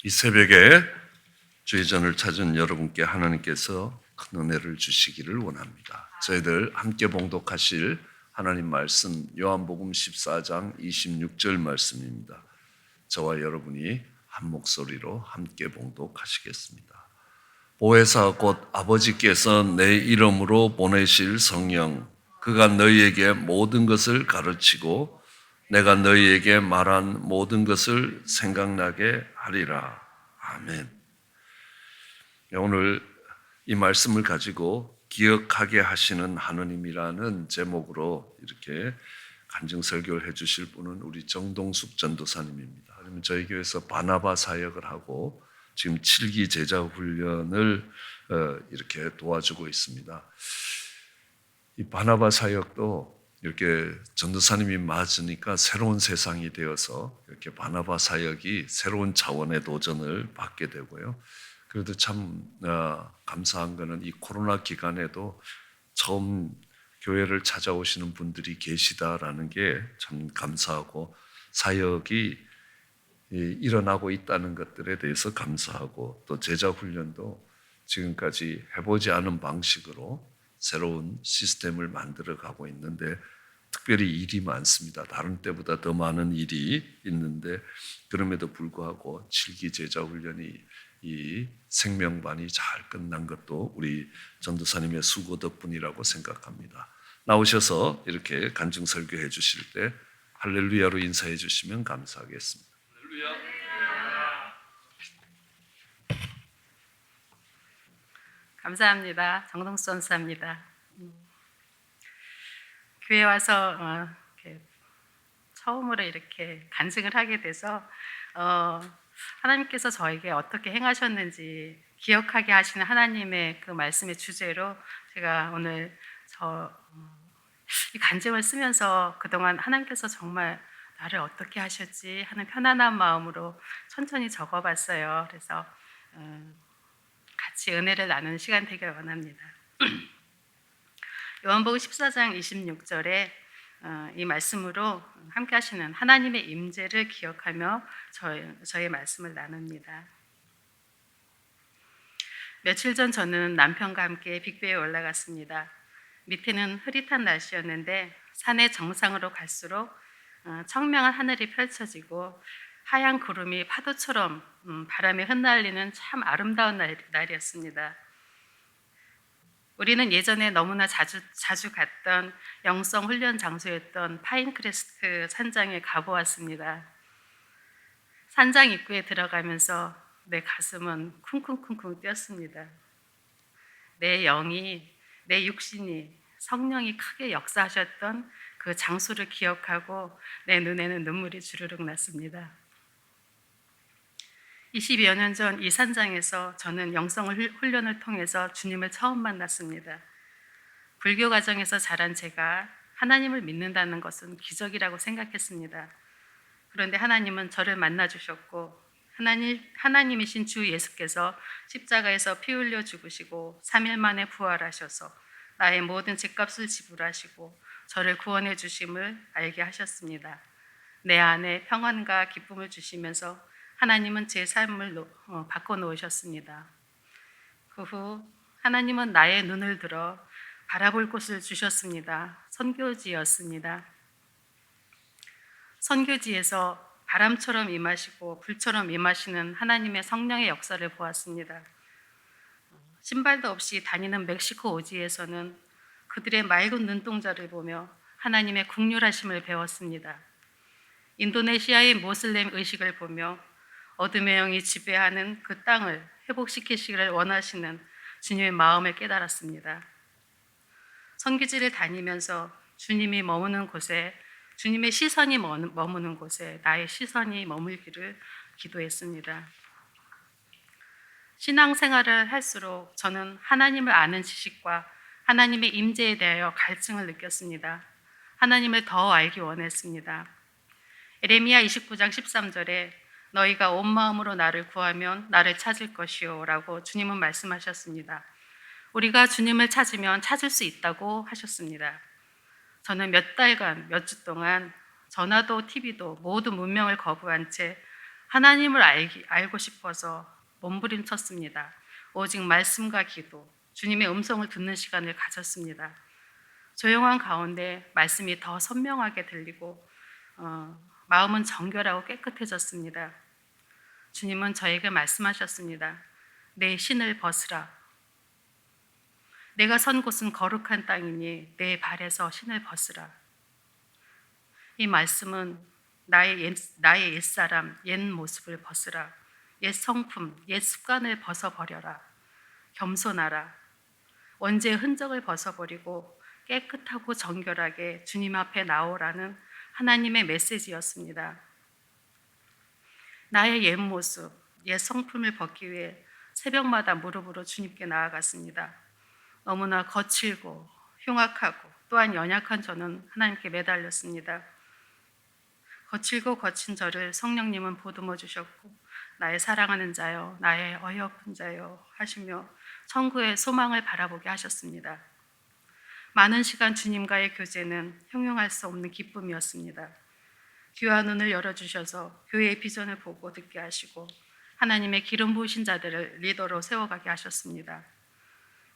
이 새벽에 주의 전을 찾은 여러분께 하나님께서 큰 은혜를 주시기를 원합니다. 저희들 함께 봉독하실 하나님 말씀 요한복음 14장 26절 말씀입니다. 저와 여러분이 한 목소리로 함께 봉독하시겠습니다. 보혜사 곧 아버지께서 내 이름으로 보내실 성령 그가 너희에게 모든 것을 가르치고 내가 너희에게 말한 모든 것을 생각나게 하리라. 아멘. 오늘 이 말씀을 가지고 기억하게 하시는 하느님이라는 제목으로 이렇게 간증 설교를 해주실 분은 우리 정동숙 전도사님입니다. 그러면 저희 교회에서 바나바 사역을 하고 지금 7기 제자 훈련을 이렇게 도와주고 있습니다. 이 바나바 사역도 이렇게 전도사님이 맞으니까 새로운 세상이 되어서 이렇게 바나바 사역이 새로운 차원의 도전을 받게 되고요. 그래도 참 감사한 거는 이 코로나 기간에도 처음 교회를 찾아오시는 분들이 계시다라는 게 참 감사하고 사역이 일어나고 있다는 것들에 대해서 감사하고 또 제자 훈련도 지금까지 해보지 않은 방식으로 새로운 시스템을 만들어 가고 있는데 특별히 일이 많습니다. 다른 때보다 더 많은 일이 있는데 그럼에도 불구하고 7기 제자 훈련이 이 생명반이 잘 끝난 것도 우리 전도사님의 수고 덕분이라고 생각합니다. 나오셔서 이렇게 간증 설교해 주실 때 할렐루야로 인사해 주시면 감사하겠습니다. 할렐루야. 감사합니다. 정동수 전사입니다. 교회 와서 처음으로 이렇게 간증을 하게 돼서 하나님께서 저에게 어떻게 행하셨는지 기억하게 하시는 하나님의 그 말씀의 주제로 제가 오늘 이 간증을 쓰면서 그동안 하나님께서 정말 나를 어떻게 하셨지 하는 편안한 마음으로 천천히 적어봤어요. 그래서 같이 은혜를 나누는 시간 되길 원합니다. 요한복음 14장 26절에 이 말씀으로 함께 하시는 하나님의 임재를 기억하며 저의 말씀을 나눕니다. 며칠 전 저는 남편과 함께 빅베에 올라갔습니다. 밑에는 흐릿한 날씨였는데 산의 정상으로 갈수록 청명한 하늘이 펼쳐지고 하얀 구름이 파도처럼 바람에 흩날리는 참 아름다운 날이었습니다. 우리는 예전에 너무나 자주 갔던 영성 훈련 장소였던 파인크레스트 산장에 가보았습니다. 산장 입구에 들어가면서 내 가슴은 쿵쿵쿵쿵 뛰었습니다. 내 영이, 내 육신이, 성령이 크게 역사하셨던 그 장소를 기억하고 내 눈에는 눈물이 주르륵 났습니다. 20여 년 전 이 산장에서 저는 영성 훈련을 통해서 주님을 처음 만났습니다. 불교 가정에서 자란 제가 하나님을 믿는다는 것은 기적이라고 생각했습니다. 그런데 하나님은 저를 만나주셨고 하나님이신 주 예수께서 십자가에서 피 흘려 죽으시고 3일 만에 부활하셔서 나의 모든 죄값을 지불하시고 저를 구원해 주심을 알게 하셨습니다. 내 안에 평안과 기쁨을 주시면서 하나님은 제 삶을 바꿔놓으셨습니다. 그 후 하나님은 나의 눈을 들어 바라볼 곳을 주셨습니다. 선교지였습니다. 선교지에서 바람처럼 임하시고 불처럼 임하시는 하나님의 성령의 역사를 보았습니다. 신발도 없이 다니는 멕시코 오지에서는 그들의 맑은 눈동자를 보며 하나님의 긍휼하심을 배웠습니다. 인도네시아의 모슬렘 의식을 보며 어둠의 영이 지배하는 그 땅을 회복시키시기를 원하시는 주님의 마음을 깨달았습니다. 선교지를 다니면서 주님이 머무는 곳에, 주님의 시선이 머무는 곳에 나의 시선이 머물기를 기도했습니다. 신앙생활을 할수록 저는 하나님을 아는 지식과 하나님의 임재에 대하여 갈증을 느꼈습니다. 하나님을 더 알기 원했습니다. 에레미야 29장 13절에 너희가 온 마음으로 나를 구하면 나를 찾을 것이요 라고 주님은 말씀하셨습니다. 우리가 주님을 찾으면 찾을 수 있다고 하셨습니다. 저는 몇 달간, 몇 주 동안 전화도 TV도 모두 문명을 거부한 채 하나님을 알고 싶어서 몸부림쳤습니다. 오직 말씀과 기도, 주님의 음성을 듣는 시간을 가졌습니다. 조용한 가운데 말씀이 더 선명하게 들리고 마음은 정결하고 깨끗해졌습니다. 주님은 저에게 말씀하셨습니다. 내 신을 벗으라. 내가 선 곳은 거룩한 땅이니 내 발에서 신을 벗으라. 이 말씀은 나의 옛사람, 옛 모습을 벗으라. 옛 성품, 옛 습관을 벗어버려라. 겸손하라. 원죄의 흔적을 벗어버리고 깨끗하고 정결하게 주님 앞에 나오라는 하나님의 메시지였습니다. 나의 옛 모습, 옛 성품을 벗기 위해 새벽마다 무릎으로 주님께 나아갔습니다. 너무나 거칠고 흉악하고 또한 연약한 저는 하나님께 매달렸습니다. 거칠고 거친 저를 성령님은 보듬어 주셨고 나의 사랑하는 자여, 나의 어여쁜 자여 하시며 천국의 소망을 바라보게 하셨습니다. 많은 시간 주님과의 교제는 형용할 수 없는 기쁨이었습니다. 귀와 눈을 열어주셔서 교회의 비전을 보고 듣게 하시고 하나님의 기름 부으신 자들을 리더로 세워가게 하셨습니다.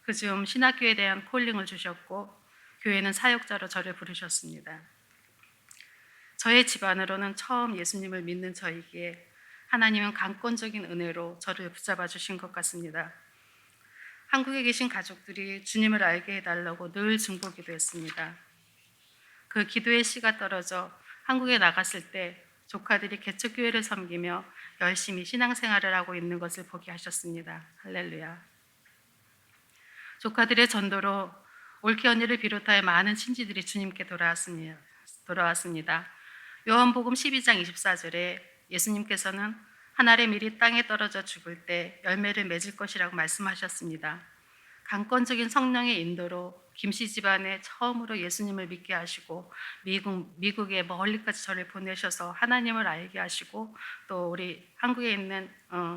그즈음 신학교에 대한 콜링을 주셨고 교회는 사역자로 저를 부르셨습니다. 저의 집안으로는 처음 예수님을 믿는 저이기에 하나님은 강권적인 은혜로 저를 붙잡아 주신 것 같습니다. 한국에 계신 가족들이 주님을 알게 해달라고 늘 중보기도 했습니다. 그 기도의 씨가 떨어져 한국에 나갔을 때 조카들이 개척교회를 섬기며 열심히 신앙생활을 하고 있는 것을 보게 하셨습니다. 할렐루야. 조카들의 전도로 올케 언니를 비롯하여 많은 친지들이 주님께 돌아왔습니다. 요한복음 12장 24절에 예수님께서는 한 알의 밀이 땅에 떨어져 죽을 때 열매를 맺을 것이라고 말씀하셨습니다. 강권적인 성령의 인도로 김씨 집안에 처음으로 예수님을 믿게 하시고 미국에 멀리까지 저를 보내셔서 하나님을 알게 하시고 또 우리 한국에 있는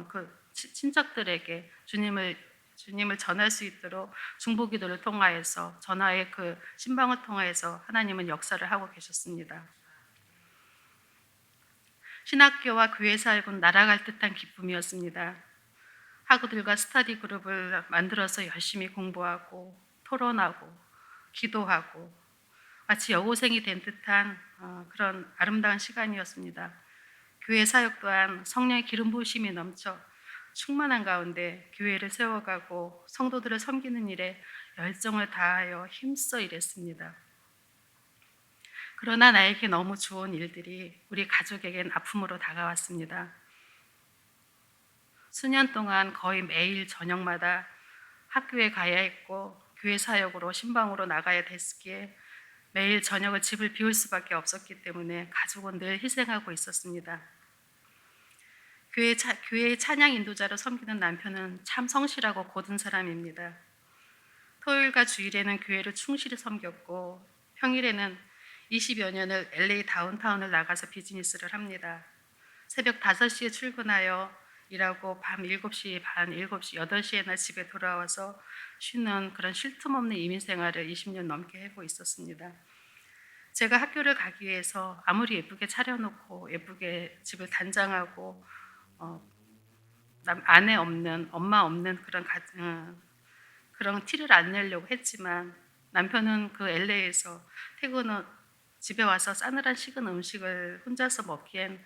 그 친척들에게 주님을 전할 수 있도록 중보기도를 통하여서 전화의 그 신방을 통하여서 하나님은 역사를 하고 계셨습니다. 신학교와 교회 사역은 날아갈 듯한 기쁨이었습니다. 학우들과 스터디 그룹을 만들어서 열심히 공부하고 토론하고 기도하고 마치 여고생이 된 듯한 그런 아름다운 시간이었습니다. 교회 사역 또한 성령의 기름 부으심이 넘쳐 충만한 가운데 교회를 세워가고 성도들을 섬기는 일에 열정을 다하여 힘써 일했습니다. 그러나 나에게 너무 좋은 일들이 우리 가족에겐 아픔으로 다가왔습니다. 수년 동안 거의 매일 저녁마다 학교에 가야 했고 교회 사역으로 신방으로 나가야 됐기에 매일 저녁을 집을 비울 수밖에 없었기 때문에 가족은 늘 희생하고 있었습니다. 교회의 찬양 인도자로 섬기는 남편은 참 성실하고 고든 사람입니다. 토요일과 주일에는 교회를 충실히 섬겼고 평일에는 20여 년을 LA 다운타운을 나가서 비즈니스를 합니다. 새벽 5시에 출근하여 일하고 밤 7시 반, 7시, 8시에나 집에 돌아와서 쉬는 그런 쉴 틈 없는 이민 생활을 20년 넘게 하고 있었습니다. 제가 학교를 가기 위해서 아무리 예쁘게 차려놓고 예쁘게 집을 단장하고 아내 없는, 엄마 없는 그런 티를 안 내려고 했지만 남편은 그 LA에서 퇴근 후 집에 와서 싸늘한 식은 음식을 혼자서 먹기엔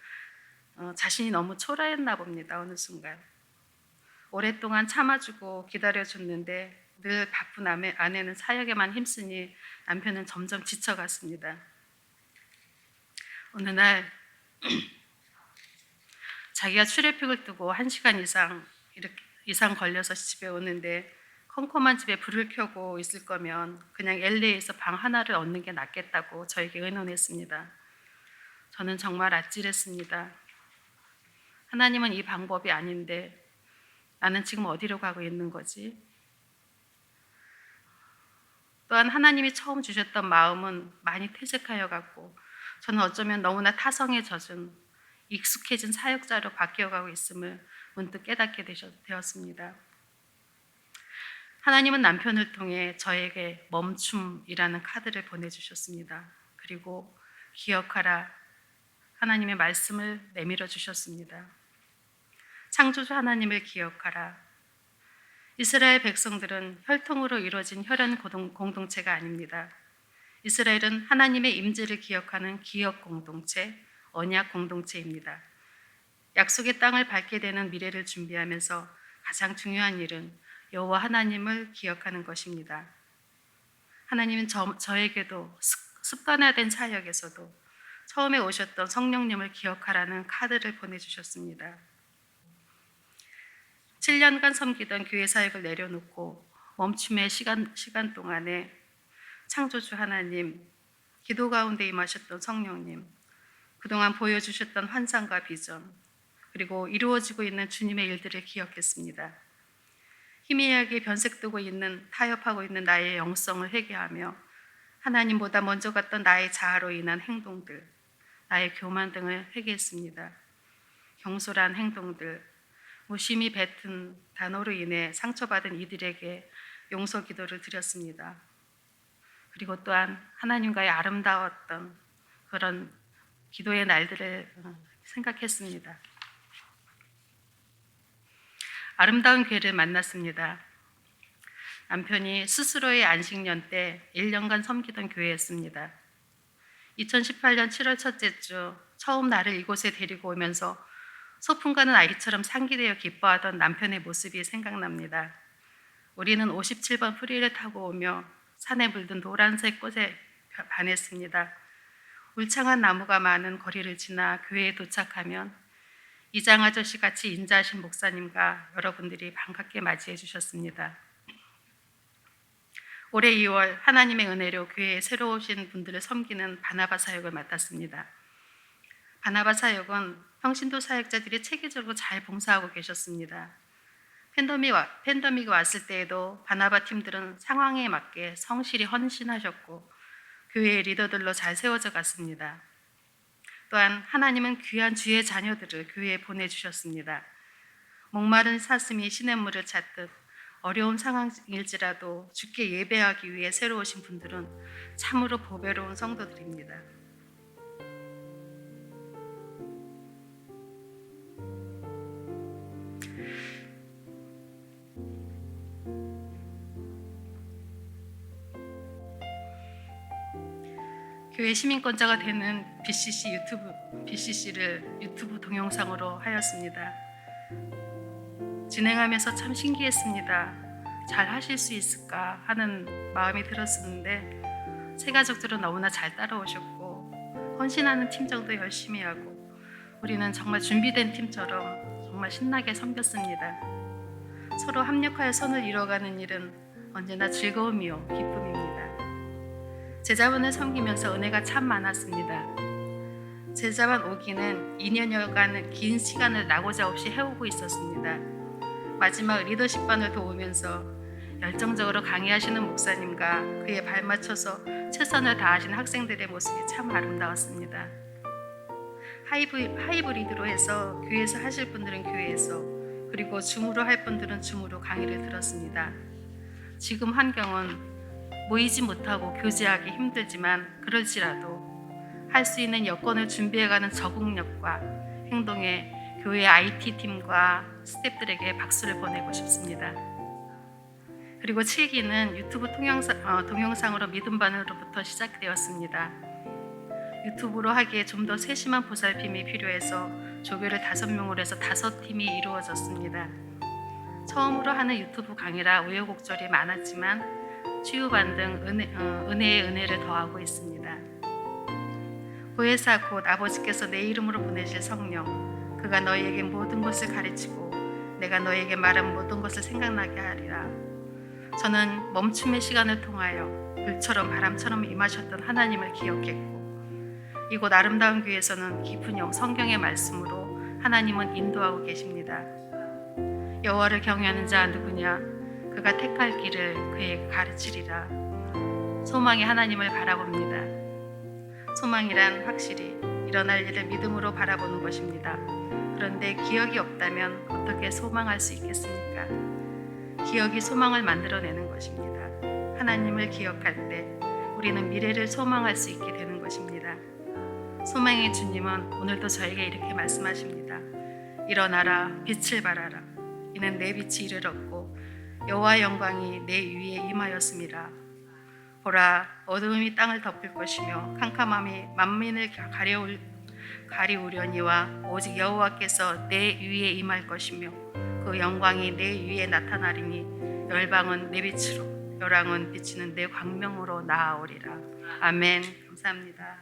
자신이 너무 초라했나 봅니다. 어느 순간 오랫동안 참아주고 기다려줬는데 늘 바쁜 아내는 사역에만 힘쓰니 남편은 점점 지쳐갔습니다. 어느 날 자기가 출애픽을 뜨고 1시간 이상 걸려서 집에 오는데 컴컴한 집에 불을 켜고 있을 거면 그냥 LA에서 방 하나를 얻는 게 낫겠다고 저에게 의논했습니다. 저는 정말 아찔했습니다. 하나님은 이 방법이 아닌데 나는 지금 어디로 가고 있는 거지? 또한 하나님이 처음 주셨던 마음은 많이 퇴색하여 갔고 저는 어쩌면 너무나 타성에 젖은 익숙해진 사역자로 바뀌어가고 있음을 문득 깨닫게 되었습니다. 하나님은 남편을 통해 저에게 멈춤이라는 카드를 보내주셨습니다. 그리고 기억하라 하나님의 말씀을 내밀어 주셨습니다. 창조주 하나님을 기억하라. 이스라엘 백성들은 혈통으로 이루어진 혈연 공동체가 아닙니다. 이스라엘은 하나님의 임재를 기억하는 기억 공동체, 언약 공동체입니다. 약속의 땅을 밟게 되는 미래를 준비하면서 가장 중요한 일은 여호와 하나님을 기억하는 것입니다. 하나님은 저에게도 습관화된 사역에서도 처음에 오셨던 성령님을 기억하라는 카드를 보내주셨습니다. 7년간 섬기던 교회 사역을 내려놓고 멈춤의 시간 동안에 창조주 하나님, 기도 가운데 임하셨던 성령님, 그동안 보여주셨던 환상과 비전, 그리고 이루어지고 있는 주님의 일들을 기억했습니다. 희미하게 변색되고 있는, 타협하고 있는 나의 영성을 회개하며 하나님보다 먼저 갔던 나의 자아로 인한 행동들, 나의 교만 등을 회개했습니다. 경솔한 행동들, 무심히 뱉은 단어로 인해 상처받은 이들에게 용서 기도를 드렸습니다. 그리고 또한 하나님과의 아름다웠던 그런 기도의 날들을 생각했습니다. 아름다운 교회를 만났습니다. 남편이 스스로의 안식년 때 1년간 섬기던 교회였습니다. 2018년 7월 첫째 주 처음 나를 이곳에 데리고 오면서 소풍 가는 아이처럼 상기되어 기뻐하던 남편의 모습이 생각납니다. 우리는 57번 프리를 타고 오며 산에 물든 노란색 꽃에 반했습니다. 울창한 나무가 많은 거리를 지나 교회에 도착하면 이장 아저씨 같이 인자하신 목사님과 여러분들이 반갑게 맞이해 주셨습니다. 올해 2월 하나님의 은혜로 교회에 새로 오신 분들을 섬기는 바나바 사역을 맡았습니다. 바나바 사역은 평신도 사역자들이 체계적으로 잘 봉사하고 계셨습니다. 팬데믹이 왔을 때에도 바나바 팀들은 상황에 맞게 성실히 헌신하셨고 교회의 리더들로 잘 세워져 갔습니다. 또한 하나님은 귀한 주의 자녀들을 교회에 보내주셨습니다. 목마른 사슴이 시냇물을 찾듯 어려운 상황일지라도 주께 예배하기 위해 새로 오신 분들은 참으로 보배로운 성도들입니다. 교회 시민권자가 되는 BCC를 유튜브 동영상으로 하였습니다. 진행하면서 참 신기했습니다. 잘 하실 수 있을까 하는 마음이 들었었는데 새 가족들은 너무나 잘 따라오셨고 헌신하는 팀장도 열심히 하고 우리는 정말 준비된 팀처럼 정말 신나게 섬겼습니다. 서로 합력하여 선을 이뤄가는 일은 언제나 즐거움이요 기쁨입니다. 제자분을 섬기면서 은혜가 참 많았습니다. 제자반 오기는 2년여간 긴 시간을 나고자 없이 해오고 있었습니다. 마지막 리더십반을 도우면서 열정적으로 강의하시는 목사님과 그에 발맞춰서 최선을 다하신 학생들의 모습이 참 아름다웠습니다. 하이브리드로 해서 교회에서 하실 분들은 교회에서, 그리고 줌으로 할 분들은 줌으로 강의를 들었습니다. 지금 환경은 모이지 못하고 교제하기 힘들지만 그럴지라도 할 수 있는 여건을 준비해가는 적응력과 행동에 교회 IT팀과 스태프들에게 박수를 보내고 싶습니다. 그리고 7기는 유튜브 동영상으로 믿음반으로부터 시작되었습니다. 유튜브로 하기에 좀 더 세심한 보살핌이 필요해서 조교를 5명으로 해서 5팀이 이루어졌습니다. 처음으로 하는 유튜브 강의라 우여곡절이 많았지만 치유반 등 은혜의 은혜를 더하고 있습니다. 보혜사 곧 아버지께서 내 이름으로 보내실 성령, 그가 너희에게 모든 것을 가르치고 내가 너희에게 말한 모든 것을 생각나게 하리라. 저는 멈춤의 시간을 통하여 불처럼 바람처럼 임하셨던 하나님을 기억했고 이곳 아름다운 교회에서는 깊은 성경의 말씀으로 하나님은 인도하고 계십니다. 여호와를 경외하는 자 누구냐? 그가 택할 길을 그에게 가르치리라. 소망의 하나님을 바라봅니다. 소망이란 확실히 일어날 일을 믿음으로 바라보는 것입니다. 그런데 기억이 없다면 어떻게 소망할 수 있겠습니까? 기억이 소망을 만들어내는 것입니다. 하나님을 기억할 때 우리는 미래를 소망할 수 있게 되는 것입니다. 소망의 주님은 오늘도 저에게 이렇게 말씀하십니다. 일어나라 빛을 발하라. 이는 내 빛이 이르렀고 여호와 영광이 내 위에 임하였음이라. 보라, 어두움이 땅을 덮을 것이며 캄캄함이 만민을 가리우려니와 오직 여호와께서 내 위에 임할 것이며 그 영광이 내 위에 나타나리니 열방은 내 빛으로 열왕은 비치는 내 광명으로 나아오리라. 아멘. 감사합니다.